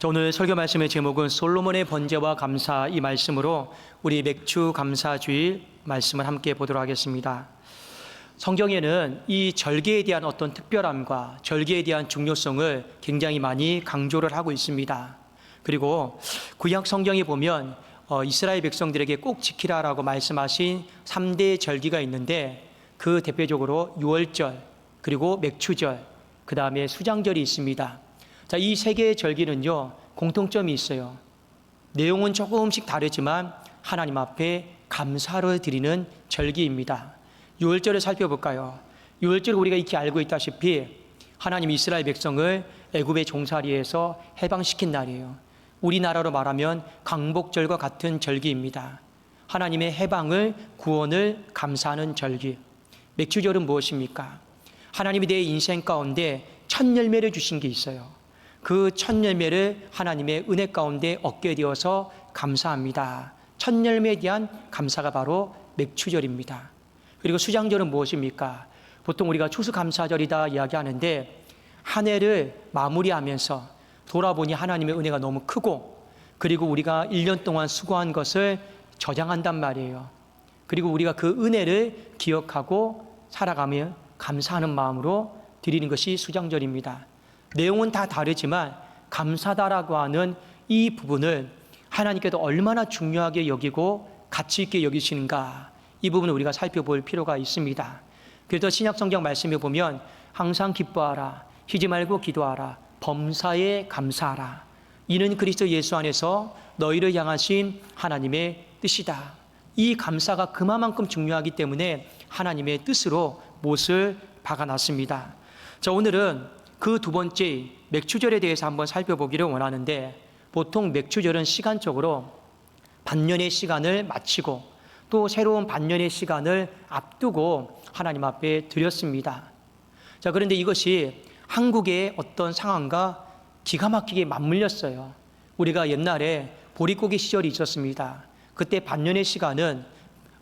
오늘 설교 말씀의 제목은 솔로몬의 번제와 감사, 이 말씀으로 우리 맥주 감사 주일 말씀을 함께 보도록 하겠습니다. 성경에는 이 절기에 대한 어떤 특별함과 절기에 대한 중요성을 굉장히 많이 강조를 하고 있습니다. 그리고 구약 성경에 보면 이스라엘 백성들에게 꼭 지키라라고 말씀하신 3대 절기가 있는데, 그 대표적으로 유월절, 그리고 맥추절, 그 다음에 수장절이 있습니다. 자, 이 세 개의 절기는요, 공통점이 있어요. 내용은 조금씩 다르지만 하나님 앞에 감사를 드리는 절기입니다. 유월절을 살펴볼까요? 유월절 우리가 익히 알고 있다시피 하나님이 이스라엘 백성을 애굽의 종살이에서 해방시킨 날이에요. 우리나라로 말하면 광복절과 같은 절기입니다. 하나님의 해방을, 구원을 감사하는 절기. 맥주절은 무엇입니까? 하나님이 내 인생 가운데 첫 열매를 주신 게 있어요. 그 첫 열매를 하나님의 은혜 가운데 얻게 되어서 감사합니다. 첫 열매에 대한 감사가 바로 맥추절입니다. 그리고 수장절은 무엇입니까? 보통 우리가 추수감사절이다 이야기하는데, 한 해를 마무리하면서 돌아보니 하나님의 은혜가 너무 크고, 그리고 우리가 1년 동안 수고한 것을 저장한단 말이에요. 그리고 우리가 그 은혜를 기억하고 살아가며 감사하는 마음으로 드리는 것이 수장절입니다. 내용은 다 다르지만 감사다라고 하는 이 부분을 하나님께도 얼마나 중요하게 여기고 가치 있게 여기시는가, 이 부분을 우리가 살펴볼 필요가 있습니다. 그래서 신약 성경 말씀에 보면 항상 기뻐하라, 쉬지 말고 기도하라, 범사에 감사하라, 이는 그리스도 예수 안에서 너희를 향하신 하나님의 뜻이다. 이 감사가 그만큼 중요하기 때문에 하나님의 뜻으로 못을 박아놨습니다. 자, 오늘은 그 두 번째 맥추절에 대해서 한번 살펴보기를 원하는데, 보통 맥추절은 시간적으로 반년의 시간을 마치고 또 새로운 반년의 시간을 앞두고 하나님 앞에 드렸습니다. 자, 그런데 이것이 한국의 어떤 상황과 기가 막히게 맞물렸어요. 우리가 옛날에 보릿고개 시절이 있었습니다. 그때 반년의 시간은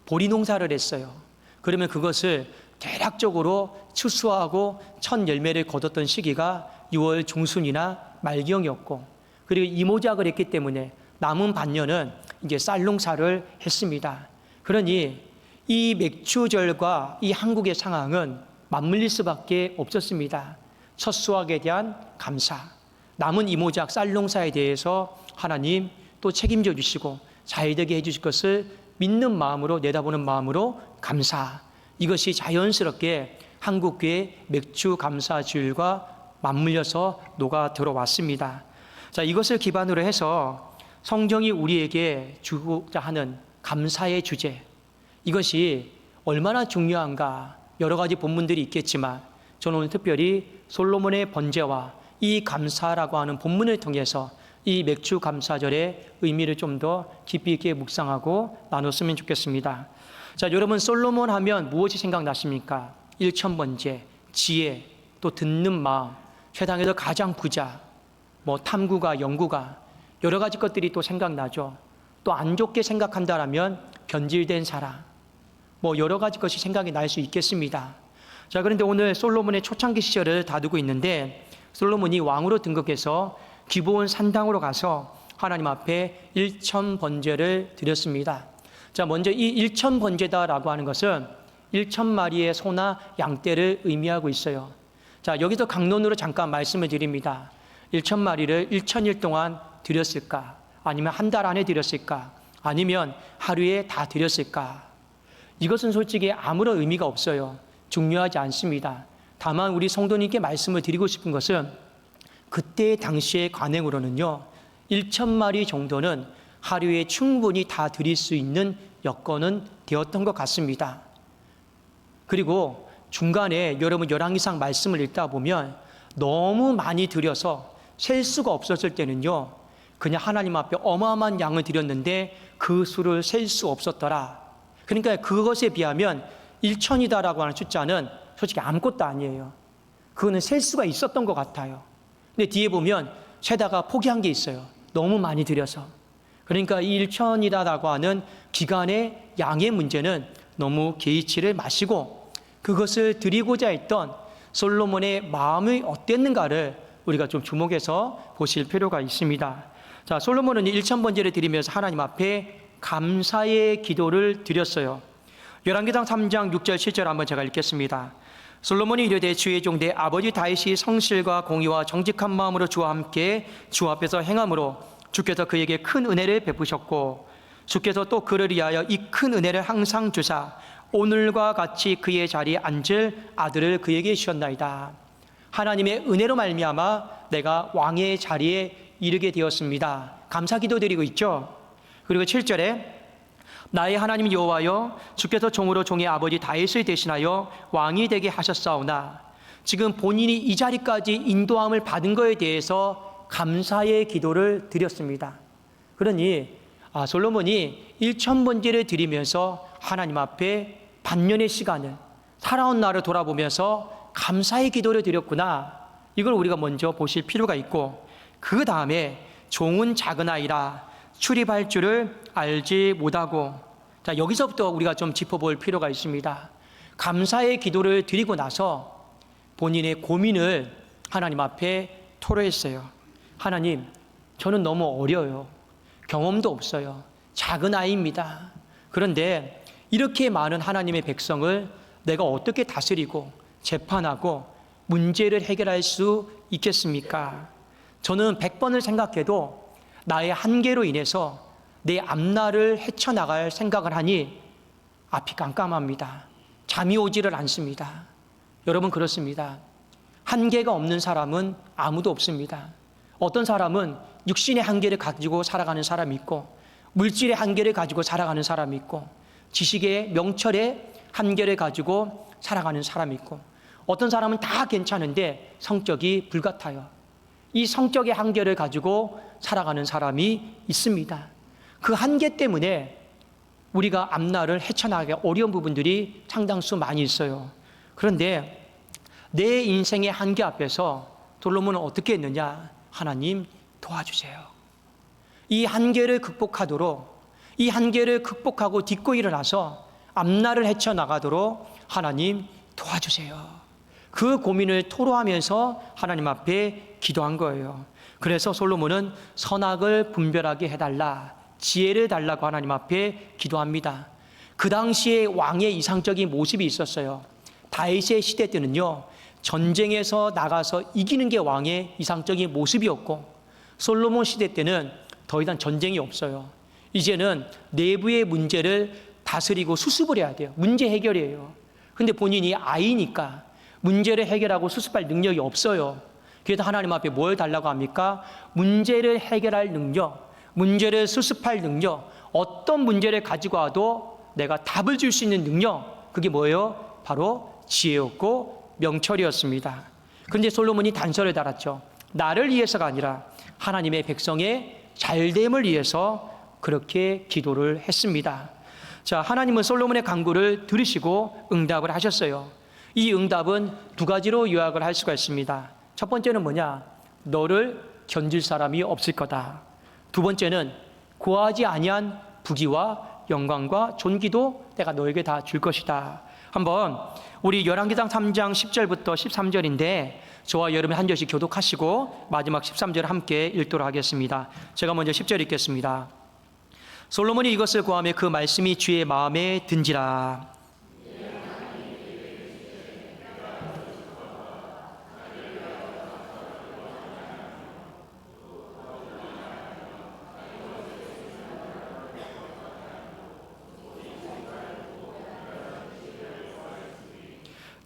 보리 농사를 했어요. 그러면 그것을 대략적으로 추수하고 첫 열매를 거뒀던 시기가 6월 중순이나 말경이었고, 그리고 이모작을 했기 때문에 남은 반년은 이제 쌀 농사를 했습니다. 그러니 이 맥추절과 이 한국의 상황은 맞물릴 수밖에 없었습니다. 첫 수확에 대한 감사, 남은 이모작 쌀 농사에 대해서 하나님 또 책임져 주시고 잘되게 해주실 것을 믿는 마음으로, 내다보는 마음으로 감사, 이것이 자연스럽게 한국교회 맥주 감사 주일과 맞물려서 녹아 들어왔습니다. 자, 이것을 기반으로 해서 성경이 우리에게 주고자 하는 감사의 주제, 이것이 얼마나 중요한가, 여러 가지 본문들이 있겠지만 저는 오늘 특별히 솔로몬의 번제와 이 감사라고 하는 본문을 통해서 이 맥주 감사절의 의미를 좀 더 깊이 있게 묵상하고 나눴으면 좋겠습니다. 자, 여러분, 솔로몬 하면 무엇이 생각나십니까? 일천번제, 지혜, 또 듣는 마음, 세상에서 가장 부자, 탐구가, 연구가, 여러 가지 것들이 또 생각나죠. 또 안 좋게 생각한다라면 변질된 사람, 여러 가지 것이 생각이 날 수 있겠습니다. 자, 그런데 오늘 솔로몬의 초창기 시절을 다루고 있는데, 솔로몬이 왕으로 등극해서 기브온 산당으로 가서 하나님 앞에 일천번제를 드렸습니다. 자, 먼저 이 일천번제다라고 하는 것은 1,000마리의 소나 양떼를 의미하고 있어요. 자, 여기서 강론으로 잠깐 말씀을 드립니다. 1,000마리를 1,000일 동안 드렸을까? 아니면 한 달 안에 드렸을까? 아니면 하루에 다 드렸을까? 이것은 솔직히 아무런 의미가 없어요. 중요하지 않습니다. 다만 우리 성도님께 말씀을 드리고 싶은 것은, 그때 당시의 관행으로는요, 1,000마리 정도는 하루에 충분히 다 드릴 수 있는 여건은 되었던 것 같습니다. 그리고 중간에 여러분 열왕기상 말씀을 읽다 보면 너무 많이 드려서 셀 수가 없었을 때는요, 그냥 하나님 앞에 어마어마한 양을 드렸는데 그 수를 셀 수 없었더라. 그러니까 그것에 비하면 1,000이다라고 하는 숫자는 솔직히 아무것도 아니에요. 그거는 셀 수가 있었던 것 같아요. 근데 뒤에 보면 세다가 포기한 게 있어요. 너무 많이 드려서. 그러니까 이 1,000이다라고 하는 기간의 양의 문제는 너무 개의치를 마시고, 그것을 드리고자 했던 솔로몬의 마음이 어땠는가를 우리가 좀 주목해서 보실 필요가 있습니다. 자, 솔로몬은 1,000번제를 드리면서 하나님 앞에 감사의 기도를 드렸어요. 열왕기상 3장 6절 7절 한번 제가 읽겠습니다. 솔로몬이 이르되 주의 종 내 아버지 다윗이 성실과 공의와 정직한 마음으로 주와 함께 주 앞에서 행함으로 주께서 그에게 큰 은혜를 베푸셨고 주께서 또 그를 위하여 이 큰 은혜를 항상 주사 오늘과 같이 그의 자리에 앉을 아들을 그에게 주셨나이다. 하나님의 은혜로 말미암아 내가 왕의 자리에 이르게 되었습니다. 감사기도 드리고 있죠. 그리고 7절에 나의 하나님 여호와여 주께서 종으로 종의 아버지 다윗을 대신하여 왕이 되게 하셨사오나 지금 본인이 이 자리까지 인도함을 받은 것에 대해서 감사의 기도를 드렸습니다. 그러니 솔로몬이 1,000번제를 드리면서 하나님 앞에 반년의 시간을 살아온 날을 돌아보면서 감사의 기도를 드렸구나. 이걸 우리가 먼저 보실 필요가 있고 그 다음에 종은 작은 아이라 출입할 줄을 알지 못하고 자 여기서부터 우리가 좀 짚어볼 필요가 있습니다. 감사의 기도를 드리고 나서 본인의 고민을 하나님 앞에 토로했어요. 하나님, 저는 너무 어려요. 경험도 없어요. 작은 아이입니다. 그런데 이렇게 많은 하나님의 백성을 내가 어떻게 다스리고 재판하고 문제를 해결할 수 있겠습니까? 저는 100번을 생각해도 나의 한계로 인해서 내 앞날을 헤쳐나갈 생각을 하니 앞이 깜깜합니다. 잠이 오지를 않습니다. 여러분 그렇습니다. 한계가 없는 사람은 아무도 없습니다. 어떤 사람은 육신의 한계를 가지고 살아가는 사람이 있고 물질의 한계를 가지고 살아가는 사람이 있고 지식의 명철의 한계를 가지고 살아가는 사람이 있고 어떤 사람은 다 괜찮은데 성격이 불같아요. 이 성격의 한계를 가지고 살아가는 사람이 있습니다. 그 한계 때문에 우리가 앞날을 헤쳐나가기 어려운 부분들이 상당수 많이 있어요. 그런데 내 인생의 한계 앞에서 솔로몬은 어떻게 했느냐? 하나님 도와주세요. 이 한계를 극복하도록 이 한계를 극복하고 딛고 일어나서 앞날을 헤쳐나가도록 하나님 도와주세요. 그 고민을 토로하면서 하나님 앞에 기도한 거예요. 그래서 솔로몬은 선악을 분별하게 해달라, 지혜를 달라고 하나님 앞에 기도합니다. 그 당시에 왕의 이상적인 모습이 있었어요. 다윗의 시대 때는요, 전쟁에서 나가서 이기는 게 왕의 이상적인 모습이었고 솔로몬 시대 때는 더 이상 전쟁이 없어요. 이제는 내부의 문제를 다스리고 수습을 해야 돼요. 문제 해결이에요. 근데 본인이 아이니까 문제를 해결하고 수습할 능력이 없어요. 그래서 하나님 앞에 뭘 달라고 합니까? 문제를 해결할 능력, 문제를 수습할 능력, 어떤 문제를 가지고 와도 내가 답을 줄 수 있는 능력, 그게 뭐예요? 바로 지혜였고 명철이었습니다. 그런데 솔로몬이 단서를 달았죠. 나를 위해서가 아니라 하나님의 백성의 잘됨을 위해서 그렇게 기도를 했습니다. 자, 하나님은 솔로몬의 간구를 들으시고 응답을 하셨어요. 이 응답은 두 가지로 요약을 할 수가 있습니다. 첫 번째는 뭐냐? 너를 견줄 사람이 없을 거다. 두 번째는 구하지 아니한 부귀와 영광과 존귀도 내가 너에게 다 줄 것이다. 한번 우리 열왕기상 3장 10절부터 13절인데 저와 여러분 한 절씩 교독하시고 마지막 13절 함께 읽도록 하겠습니다. 제가 먼저 10절 읽겠습니다. 솔로몬이 이것을 구하며 그 말씀이 주의 마음에 든지라.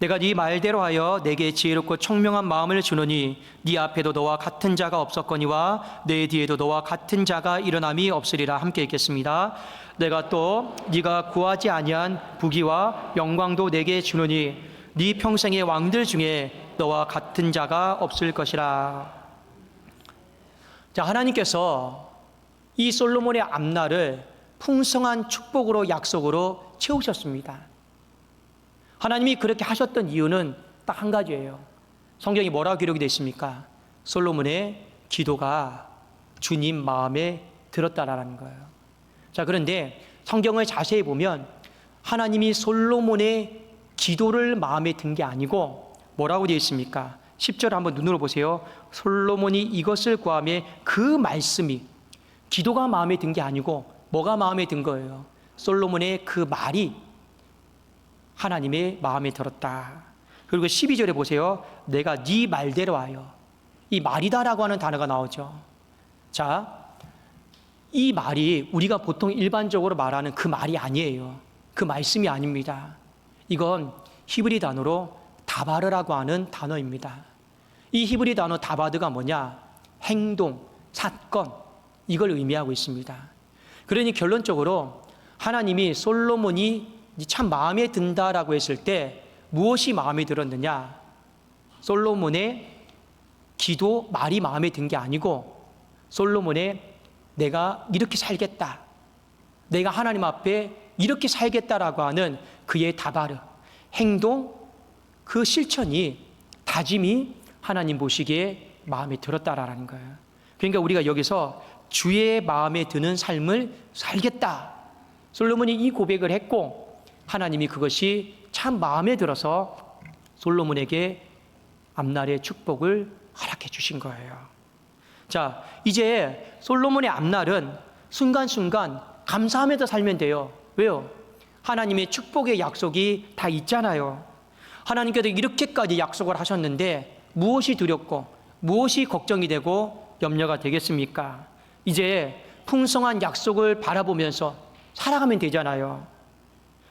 내가 네 말대로 하여 내게 지혜롭고 총명한 마음을 주노니 네 앞에도 너와 같은 자가 없었거니와 내 뒤에도 너와 같은 자가 일어남이 없으리라. 함께 읽겠습니다. 내가 또 네가 구하지 아니한 부귀와 영광도 내게 주노니 네 평생의 왕들 중에 너와 같은 자가 없을 것이라. 자, 하나님께서 이 솔로몬의 앞날을 풍성한 축복으로 약속으로 채우셨습니다. 하나님이 그렇게 하셨던 이유는 딱 한 가지예요. 성경이 뭐라고 기록이 되어 있습니까? 솔로몬의 기도가 주님 마음에 들었다라는 거예요. 자, 그런데 성경을 자세히 보면 하나님이 솔로몬의 기도를 마음에 든 게 아니고 뭐라고 되어 있습니까? 10절 한번 눈으로 보세요. 솔로몬이 이것을 구하며 그 말씀이, 기도가 마음에 든 게 아니고 뭐가 마음에 든 거예요? 솔로몬의 그 말이 하나님의 마음에 들었다. 그리고 12절에 보세요. 내가 네 말대로 하여. 이 말이다라고 하는 단어가 나오죠. 자, 이 말이 우리가 보통 일반적으로 말하는 그 말이 아니에요. 그 말씀이 아닙니다. 이건 히브리 단어로 다바르라고 하는 단어입니다. 이 히브리 단어 다바드가 뭐냐? 행동, 사건, 이걸 의미하고 있습니다. 그러니 결론적으로 하나님이 솔로몬이 참 마음에 든다라고 했을 때 무엇이 마음에 들었느냐? 솔로몬의 기도, 말이 마음에 든 게 아니고 솔로몬의 내가 이렇게 살겠다, 내가 하나님 앞에 이렇게 살겠다라고 하는 그의 다바르, 행동, 그 실천이, 다짐이 하나님 보시기에 마음에 들었다라는 거예요. 그러니까 우리가 여기서 주의 마음에 드는 삶을 살겠다, 솔로몬이 이 고백을 했고 하나님이 그것이 참 마음에 들어서 솔로몬에게 앞날의 축복을 허락해 주신 거예요. 자, 이제 솔로몬의 앞날은 순간순간 감사하면서 살면 돼요. 왜요? 하나님의 축복의 약속이 다 있잖아요. 하나님께서 이렇게까지 약속을 하셨는데 무엇이 두렵고 무엇이 걱정이 되고 염려가 되겠습니까? 이제 풍성한 약속을 바라보면서 살아가면 되잖아요.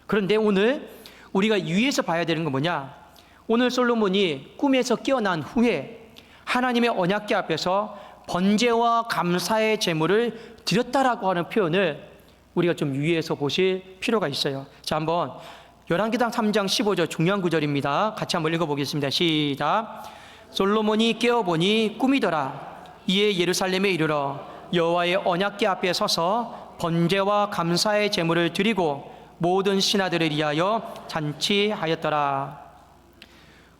그런데 오늘 우리가 유의해서 봐야 되는 건 뭐냐? 오늘 솔로몬이 꿈에서 깨어난 후에 하나님의 언약궤 앞에서 번제와 감사의 제물을 드렸다라고 하는 표현을 우리가 좀 유의해서 보실 필요가 있어요. 자, 한번 열왕기상 3장 15절 중요한 구절입니다. 같이 한번 읽어보겠습니다. 시작. 솔로몬이 깨어보니 꿈이더라. 이에 예루살렘에 이르러 여호와의 언약궤 앞에 서서 번제와 감사의 제물을 드리고 모든 신하들을 위하여 잔치하였더라.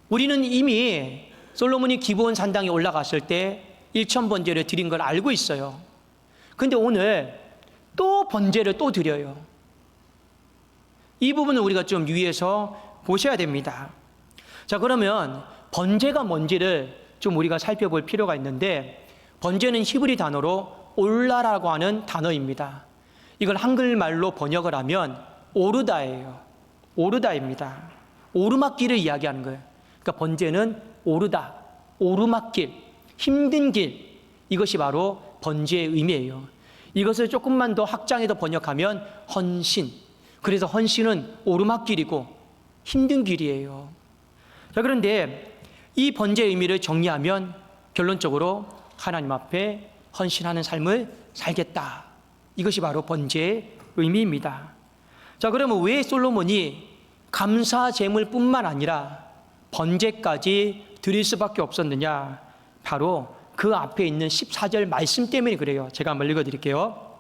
우리는 이미 솔로몬이 기브온 산당에 올라갔을 때 일천 번제를 드린 걸 알고 있어요. 근데 오늘 또 번제를 또 드려요. 이 부분을 우리가 좀 유의해서 보셔야 됩니다. 자, 그러면 번제가 뭔지를 좀 우리가 살펴볼 필요가 있는데, 번제는 히브리 단어로 올라라고 하는 단어입니다. 이걸 한글말로 번역을 하면 오르다예요. 오르다입니다. 오르막길을 이야기하는 거예요. 그러니까 번제는 오르다, 오르막길, 힘든 길, 이것이 바로 번제의 의미예요. 이것을 조금만 더 확장해서 번역하면 헌신. 그래서 헌신은 오르막길이고 힘든 길이에요. 자, 그런데 이 번제의 의미를 정리하면 결론적으로 하나님 앞에 헌신하는 삶을 살겠다, 이것이 바로 번제의 의미입니다. 자, 그러면 왜 솔로몬이 감사 제물뿐만 아니라 번제까지 드릴 수밖에 없었느냐? 바로 그 앞에 있는 14절 말씀 때문에 그래요. 제가 한번 읽어드릴게요.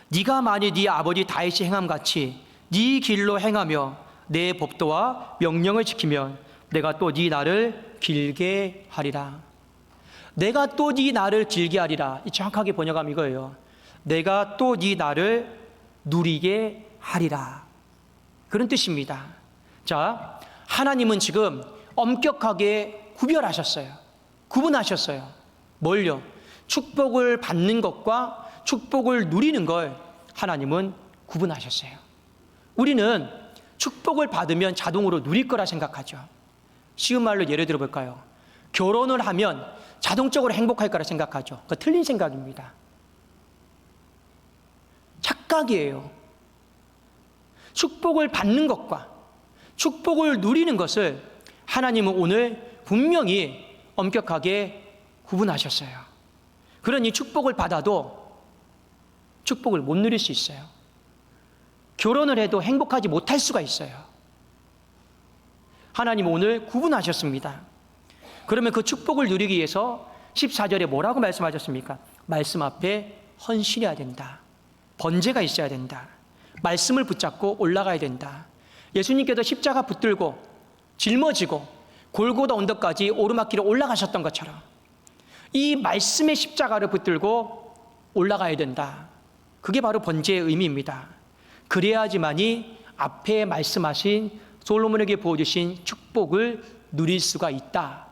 네가 만일 네 아버지 다윗이 행함같이 네 길로 행하며 내 법도와 명령을 지키면 내가 또 네 날을 길게 하리라. 내가 또 네 날을 길게 하리라. 정확하게 번역하면 이거예요. 내가 또 네 날을 누리게 하리라. 그런 뜻입니다. 자, 하나님은 지금 엄격하게 구별하셨어요. 구분하셨어요. 뭘요? 축복을 받는 것과 축복을 누리는 걸 하나님은 구분하셨어요. 우리는 축복을 받으면 자동으로 누릴 거라 생각하죠. 쉬운 말로 예를 들어 볼까요? 결혼을 하면 자동적으로 행복할 거라 생각하죠. 그거 틀린 생각입니다. 착각이에요. 축복을 받는 것과 축복을 누리는 것을 하나님은 오늘 분명히 엄격하게 구분하셨어요. 그러니 축복을 받아도 축복을 못 누릴 수 있어요. 결혼을 해도 행복하지 못할 수가 있어요. 하나님은 오늘 구분하셨습니다. 그러면 그 축복을 누리기 위해서 14절에 뭐라고 말씀하셨습니까? 말씀 앞에 헌신해야 된다. 번제가 있어야 된다. 말씀을 붙잡고 올라가야 된다. 예수님께서 십자가 붙들고 짊어지고 골고다 언덕까지 오르막길을 올라가셨던 것처럼 이 말씀의 십자가를 붙들고 올라가야 된다. 그게 바로 번제의 의미입니다. 그래야지만이 앞에 말씀하신 솔로몬에게 부어주신 축복을 누릴 수가 있다.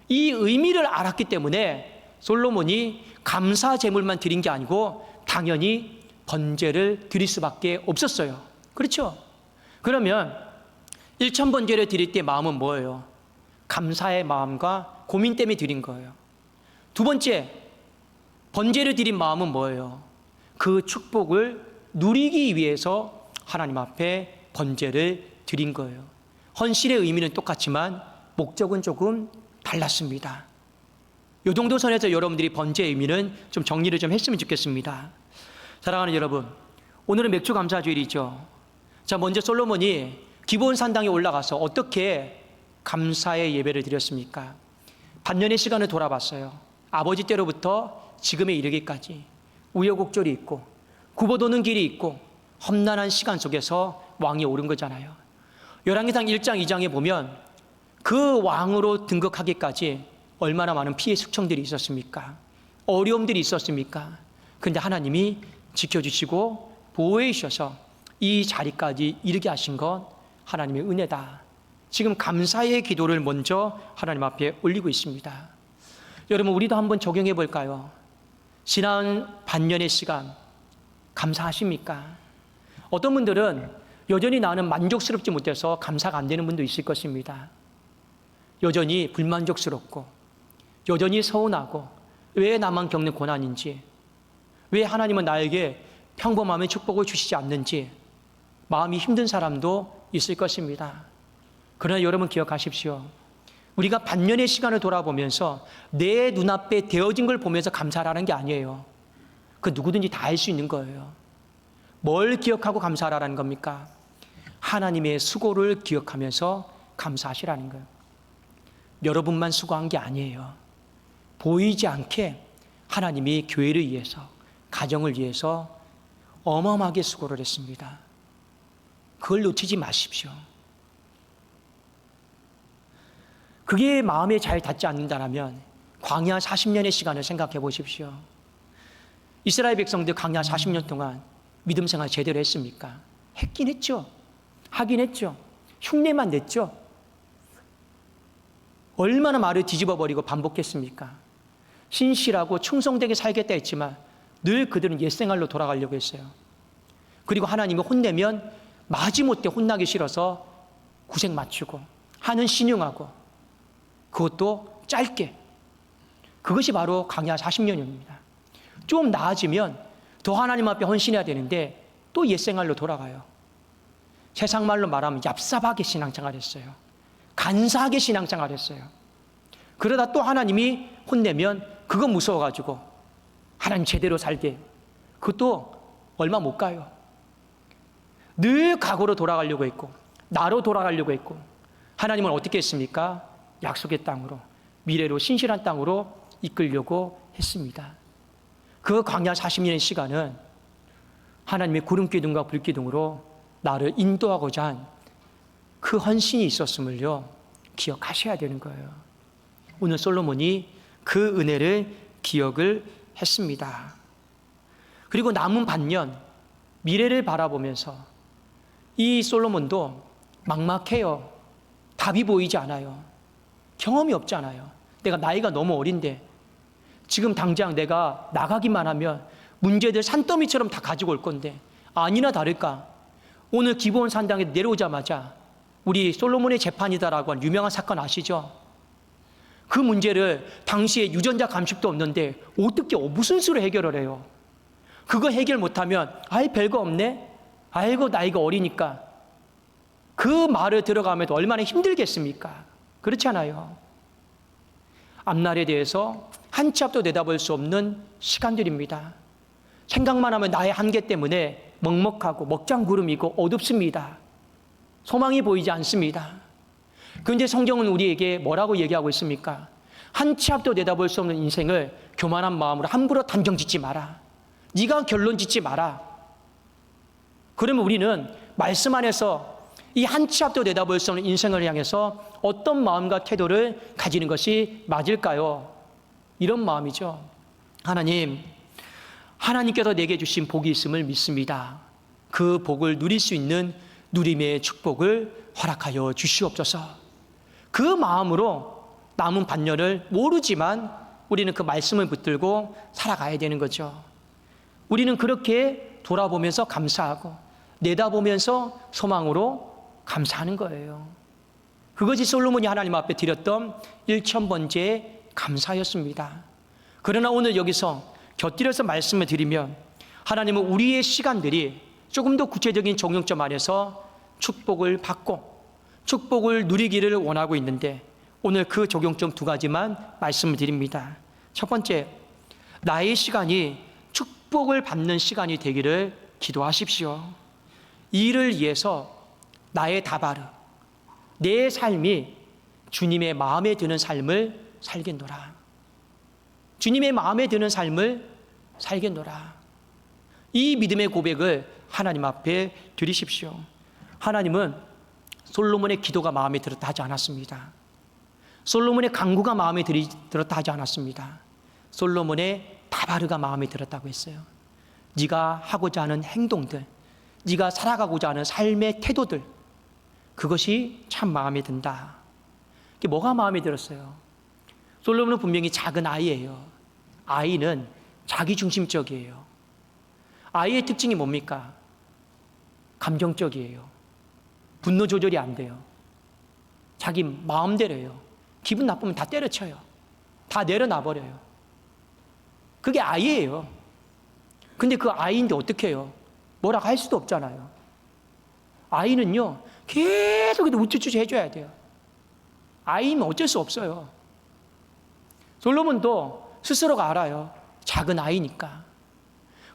이 의미를 알았기 때문에 솔로몬이 감사 제물만 드린 게 아니고 당연히 번제를 드릴 수밖에 없었어요. 그렇죠? 그러면 1,000번제를 드릴 때 마음은 뭐예요? 감사의 마음과 고민 때문에 드린 거예요. 두 번째, 번제를 드린 마음은 뭐예요? 그 축복을 누리기 위해서 하나님 앞에 번제를 드린 거예요. 헌신의 의미는 똑같지만 목적은 조금 달랐습니다. 이 정도 선에서 여러분들이 번제의 의미는 좀 정리를 좀 했으면 좋겠습니다. 사랑하는 여러분, 오늘은 맥주 감사주일이죠. 자, 먼저 솔로몬이 기브온 산당에 올라가서 어떻게 감사의 예배를 드렸습니까? 반년의 시간을 돌아봤어요. 아버지 때로부터 지금에 이르기까지 우여곡절이 있고 굽어도는 길이 있고 험난한 시간 속에서 왕이 오른 거잖아요. 열왕기상 1장 2장에 보면 그 왕으로 등극하기까지 얼마나 많은 피해 숙청들이 있었습니까? 어려움들이 있었습니까? 근데 하나님이 지켜주시고 보호해 주셔서 이 자리까지 이르게 하신 건 하나님의 은혜다. 지금 감사의 기도를 먼저 하나님 앞에 올리고 있습니다. 여러분, 우리도 한번 적용해 볼까요? 지난 반년의 시간 감사하십니까? 어떤 분들은 여전히 나는 만족스럽지 못해서 감사가 안 되는 분도 있을 것입니다. 여전히 불만족스럽고 여전히 서운하고 왜 나만 겪는 고난인지, 왜 하나님은 나에게 평범함의 축복을 주시지 않는지 마음이 힘든 사람도 있을 것입니다. 그러나 여러분 기억하십시오. 우리가 반년의 시간을 돌아보면서 내 눈앞에 되어진 걸 보면서 감사하라는 게 아니에요. 그 누구든지 다 할 수 있는 거예요. 뭘 기억하고 감사하라는 겁니까? 하나님의 수고를 기억하면서 감사하시라는 거예요. 여러분만 수고한 게 아니에요. 보이지 않게 하나님이 교회를 위해서, 가정을 위해서 어마어마하게 수고를 했습니다. 그걸 놓치지 마십시오. 그게 마음에 잘 닿지 않는다면 광야 40년의 시간을 생각해 보십시오. 이스라엘 백성들 광야 40년 동안 믿음 생활 제대로 했습니까? 했긴 했죠. 하긴 했죠. 흉내만 냈죠. 얼마나 말을 뒤집어 버리고 반복했습니까? 신실하고 충성되게 살겠다 했지만 늘 그들은 옛생활로 돌아가려고 했어요. 그리고 하나님이 혼내면 마지못해 혼나기 싫어서 구색 맞추고 하는 신용하고, 그것도 짧게. 그것이 바로 광야 40년입니다. 좀 나아지면 더 하나님 앞에 헌신해야 되는데 또 옛생활로 돌아가요. 세상 말로 말하면 얍삽하게 신앙생활 했어요. 간사하게 신앙생활 했어요. 그러다 또 하나님이 혼내면 그거 무서워가지고 하나님 제대로 살게, 그것도 얼마 못 가요. 늘 과거로 돌아가려고 했고 나로 돌아가려고 했고, 하나님은 어떻게 했습니까? 약속의 땅으로, 미래로 신실한 땅으로 이끌려고 했습니다. 그 광야 40년의 시간은 하나님의 구름기둥과 불기둥으로 나를 인도하고자 한 그 헌신이 있었음을요 기억하셔야 되는 거예요. 오늘 솔로몬이 그 은혜를 기억을 했습니다. 그리고 남은 반년 미래를 바라보면서 이 솔로몬도 막막해요. 답이 보이지 않아요. 경험이 없잖아요. 내가 나이가 너무 어린데 지금 당장 내가 나가기만 하면 문제들 산더미처럼 다 가지고 올 건데, 아니나 다를까 오늘 기브온 산당에 내려오자마자 우리 솔로몬의 재판이다라고 한 유명한 사건 아시죠? 그 문제를 당시에 유전자 감식도 없는데 어떻게 무슨 수로 해결을 해요? 그거 해결 못하면 아이 별거 없네? 아이고 나이가 어리니까. 그 말을 들어가면 얼마나 힘들겠습니까? 그렇잖아요. 앞날에 대해서 한 치 앞도 내다볼 수 없는 시간들입니다. 생각만 하면 나의 한계 때문에 먹먹하고 먹장구름이고 어둡습니다. 소망이 보이지 않습니다. 그런데 성경은 우리에게 뭐라고 얘기하고 있습니까? 한 치 앞도 내다볼 수 없는 인생을 교만한 마음으로 함부로 단정 짓지 마라. 네가 결론 짓지 마라. 그러면 우리는 말씀 안에서 이 한 치 앞도 내다볼 수 없는 인생을 향해서 어떤 마음과 태도를 가지는 것이 맞을까요? 이런 마음이죠. 하나님께서 내게 주신 복이 있음을 믿습니다. 그 복을 누릴 수 있는 누림의 축복을 허락하여 주시옵소서. 그 마음으로 남은 반년을 모르지만 우리는 그 말씀을 붙들고 살아가야 되는 거죠. 우리는 그렇게 돌아보면서 감사하고 내다보면서 소망으로 감사하는 거예요. 그것이 솔로몬이 하나님 앞에 드렸던 1000번째 감사였습니다. 그러나 오늘 여기서 곁들여서 말씀을 드리면 하나님은 우리의 시간들이 조금 더 구체적인 적용점 안에서 축복을 받고 축복을 누리기를 원하고 있는데 오늘 그 적용점 2가지만 말씀을 드립니다. 첫 번째, 나의 시간이 축복을 받는 시간이 되기를 기도하십시오. 이를 위해서 나의 다바르, 내 삶이 주님의 마음에 드는 삶을 살겠노라. 주님의 마음에 드는 삶을 살겠노라. 이 믿음의 고백을 하나님 앞에 드리십시오. 하나님은 솔로몬의 기도가 마음에 들었다 하지 않았습니다. 솔로몬의 간구가 마음에 들었다 하지 않았습니다. 솔로몬의 다바르가 마음에 들었다고 했어요. 네가 하고자 하는 행동들, 네가 살아가고자 하는 삶의 태도들, 그것이 참 마음에 든다. 그게 뭐가 마음에 들었어요? 솔로몬은 분명히 작은 아이예요. 아이는 자기중심적이에요. 아이의 특징이 뭡니까? 감정적이에요. 분노 조절이 안 돼요. 자기 마음대로예요. 기분 나쁘면 다 때려쳐요. 다 내려놔버려요. 그게 아이예요. 근데 그 아이인데 어떻게 해요? 뭐라고 할 수도 없잖아요. 아이는요, 계속 우쭈쭈 해줘야 돼요. 아이면 어쩔 수 없어요. 솔로몬도 스스로가 알아요. 작은 아이니까.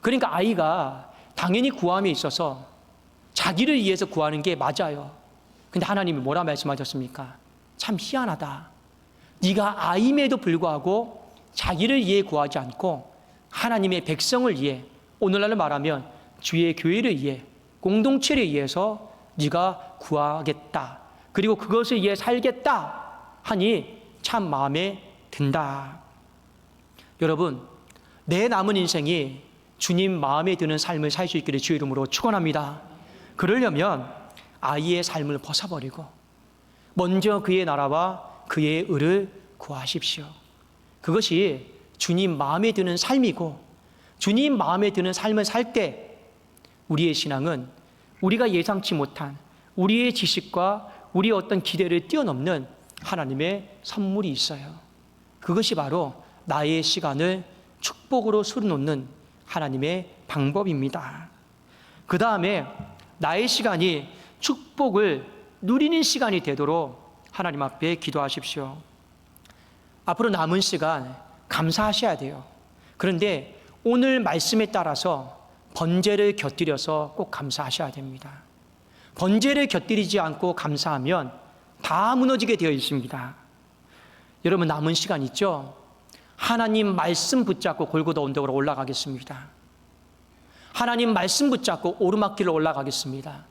그러니까 아이가 당연히 구함에 있어서 자기를 위해서 구하는 게 맞아요. 근데 하나님이 뭐라 말씀하셨습니까? 참 희한하다. 네가 아임에도 불구하고 자기를 위해 구하지 않고 하나님의 백성을 위해, 오늘날로 말하면 주의 교회를 위해, 공동체를 위해서 네가 구하겠다. 그리고 그것을 위해 살겠다 하니 참 마음에 든다. 여러분, 내 남은 인생이 주님 마음에 드는 삶을 살 수 있기를 주의 이름으로 축원합니다. 그러려면 아이의 삶을 벗어버리고 먼저 그의 나라와 그의 의를 구하십시오. 그것이 주님 마음에 드는 삶이고, 주님 마음에 드는 삶을 살 때 우리의 신앙은 우리가 예상치 못한 우리의 지식과 우리의 어떤 기대를 뛰어넘는 하나님의 선물이 있어요. 그것이 바로 나의 시간을 축복으로 수놓는 하나님의 방법입니다. 그 다음에 나의 시간이 축복을 누리는 시간이 되도록 하나님 앞에 기도하십시오. 앞으로 남은 시간 감사하셔야 돼요. 그런데 오늘 말씀에 따라서 번제를 곁들여서 꼭 감사하셔야 됩니다. 번제를 곁들이지 않고 감사하면 다 무너지게 되어 있습니다. 여러분, 남은 시간 있죠? 하나님 말씀 붙잡고 골고다 언덕으로 올라가겠습니다. 하나님 말씀 붙잡고 오르막길로 올라가겠습니다.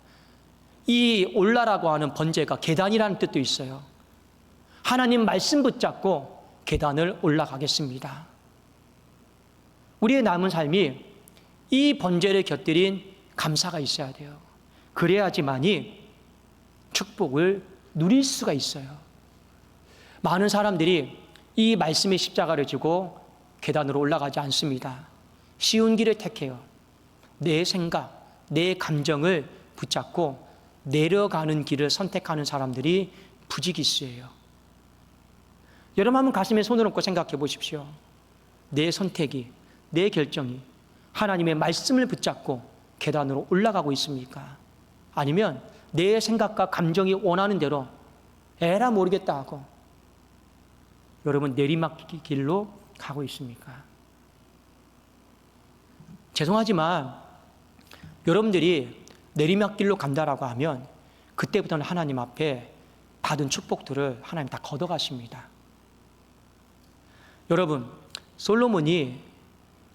이 올라라고 하는 번제가 계단이라는 뜻도 있어요. 하나님 말씀 붙잡고 계단을 올라가겠습니다. 우리의 남은 삶이 이 번제를 곁들인 감사가 있어야 돼요. 그래야지만이 축복을 누릴 수가 있어요. 많은 사람들이 이 말씀의 십자가를 지고 계단으로 올라가지 않습니다. 쉬운 길을 택해요. 내 생각, 내 감정을 붙잡고 내려가는 길을 선택하는 사람들이 부지기수예요. 여러분, 한번 가슴에 손을 얹고 생각해 보십시오. 내 선택이, 내 결정이 하나님의 말씀을 붙잡고 계단으로 올라가고 있습니까? 아니면 내 생각과 감정이 원하는 대로 에라 모르겠다 하고 여러분 내리막길로 가고 있습니까? 죄송하지만 여러분들이 내리막길로 간다라고 하면 그때부터는 하나님 앞에 받은 축복들을 하나님 다 걷어가십니다. 여러분, 솔로몬이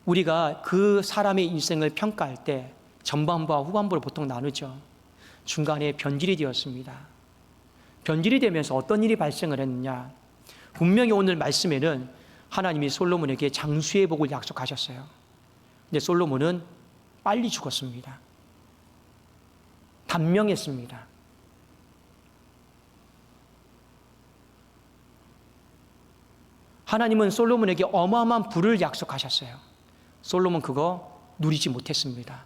우리가 그 사람의 인생을 평가할 때 전반부와 후반부를 보통 나누죠. 중간에 변질이 되었습니다. 변질이 되면서 어떤 일이 발생을 했느냐? 분명히 오늘 말씀에는 하나님이 솔로몬에게 장수의 복을 약속하셨어요. 근데 솔로몬은 빨리 죽었습니다. 단명했습니다. 하나님은 솔로몬에게 어마어마한 부를 약속하셨어요. 솔로몬 그거 누리지 못했습니다.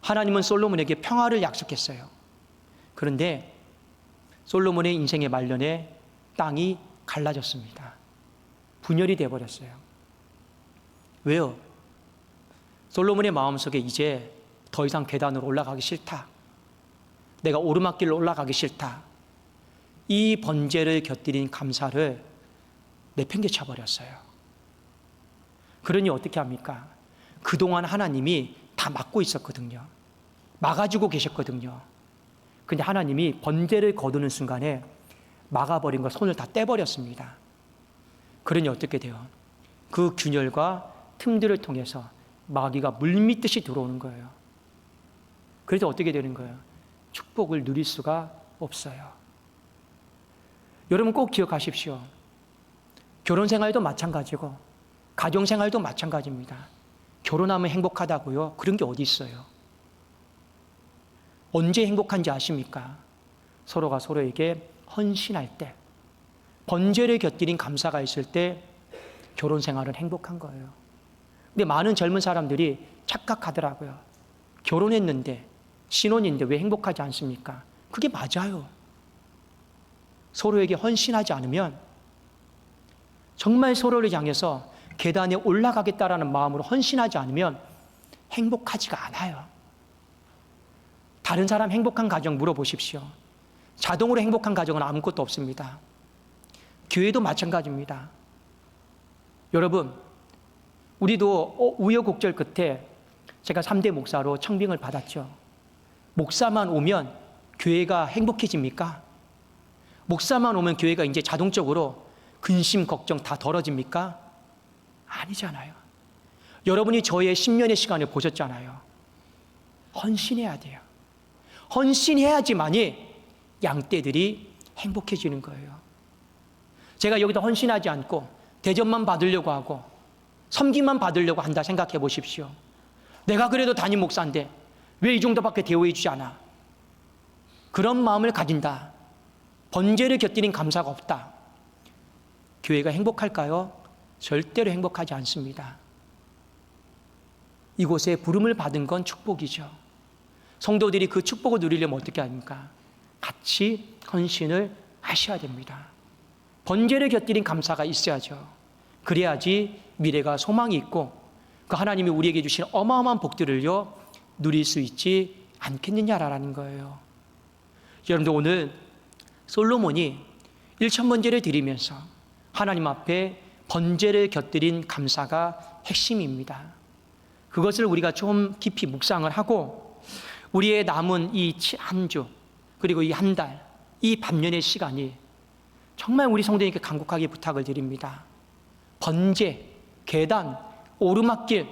하나님은 솔로몬에게 평화를 약속했어요. 그런데 솔로몬의 인생의 말년에 땅이 갈라졌습니다. 분열이 되어버렸어요. 왜요? 솔로몬의 마음속에 이제 더 이상 계단으로 올라가기 싫다. 내가 오르막길로 올라가기 싫다. 이 번제를 곁들인 감사를 내팽개쳐 버렸어요. 그러니 어떻게 합니까? 그동안 하나님이 다 막고 있었거든요. 막아주고 계셨거든요. 근데 하나님이 번제를 거두는 순간에 막아버린 걸 손을 다 떼버렸습니다. 그러니 어떻게 돼요? 그 균열과 틈들을 통해서 마귀가 물밀듯이 들어오는 거예요. 그래서 어떻게 되는 거예요? 축복을 누릴 수가 없어요. 여러분 꼭 기억하십시오. 결혼 생활도 마찬가지고 가정 생활도 마찬가지입니다. 결혼하면 행복하다고요? 그런 게 어디 있어요? 언제 행복한지 아십니까? 서로가 서로에게 헌신할 때, 번제를 곁들인 감사가 있을 때 결혼 생활은 행복한 거예요. 근데 많은 젊은 사람들이 착각하더라고요. 결혼했는데, 신혼인데 왜 행복하지 않습니까? 그게 맞아요. 서로에게 헌신하지 않으면, 정말 서로를 향해서 계단에 올라가겠다라는 마음으로 헌신하지 않으면 행복하지가 않아요. 다른 사람 행복한 가정 물어보십시오. 자동으로 행복한 가정은 아무것도 없습니다. 교회도 마찬가지입니다. 여러분, 우리도 우여곡절 끝에 제가 3대 목사로 청빙을 받았죠. 목사만 오면 교회가 행복해집니까? 목사만 오면 교회가 이제 자동적으로 근심, 걱정 다 덜어집니까? 아니잖아요. 여러분이 저의 10년의 시간을 보셨잖아요. 헌신해야 돼요. 헌신해야지만이 양떼들이 행복해지는 거예요. 제가 여기다 헌신하지 않고 대접만 받으려고 하고 섬기만 받으려고 한다 생각해 보십시오. 내가 그래도 담임 목사인데 왜 이 정도밖에 대우해 주지 않아? 그런 마음을 가진다. 번제를 곁들인 감사가 없다. 교회가 행복할까요? 절대로 행복하지 않습니다. 이곳에 부름을 받은 건 축복이죠. 성도들이 그 축복을 누리려면 어떻게 합니까? 같이 헌신을 하셔야 됩니다. 번제를 곁들인 감사가 있어야죠. 그래야지 미래가 소망이 있고 그 하나님이 우리에게 주신 어마어마한 복들을요 누릴 수 있지 않겠느냐라는 거예요. 여러분들 오늘 솔로몬이 1,000번제를 드리면서 하나님 앞에 번제를 곁들인 감사가 핵심입니다. 그것을 우리가 좀 깊이 묵상을 하고 우리의 남은 이 한 주 그리고 이 한 달, 이 반년의 시간이 정말 우리 성도님께 간곡하게 부탁을 드립니다. 번제, 계단, 오르막길,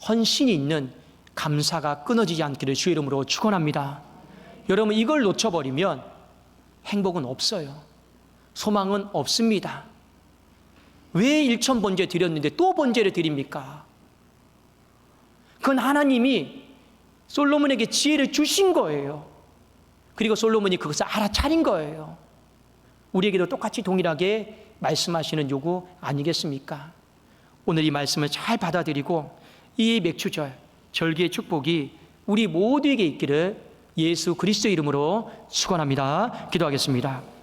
헌신이 있는 감사가 끊어지지 않기를 주의 이름으로 축원합니다. 여러분 이걸 놓쳐버리면 행복은 없어요. 소망은 없습니다. 왜 1,000번제 드렸는데 또 번제를 드립니까? 그건 하나님이 솔로몬에게 지혜를 주신 거예요. 그리고 솔로몬이 그것을 알아차린 거예요. 우리에게도 똑같이 동일하게 말씀하시는 요구 아니겠습니까? 오늘 이 말씀을 잘 받아들이고 이 맥추절, 절기의 축복이 우리 모두에게 있기를 예수 그리스도의 이름으로 축원합니다. 기도하겠습니다.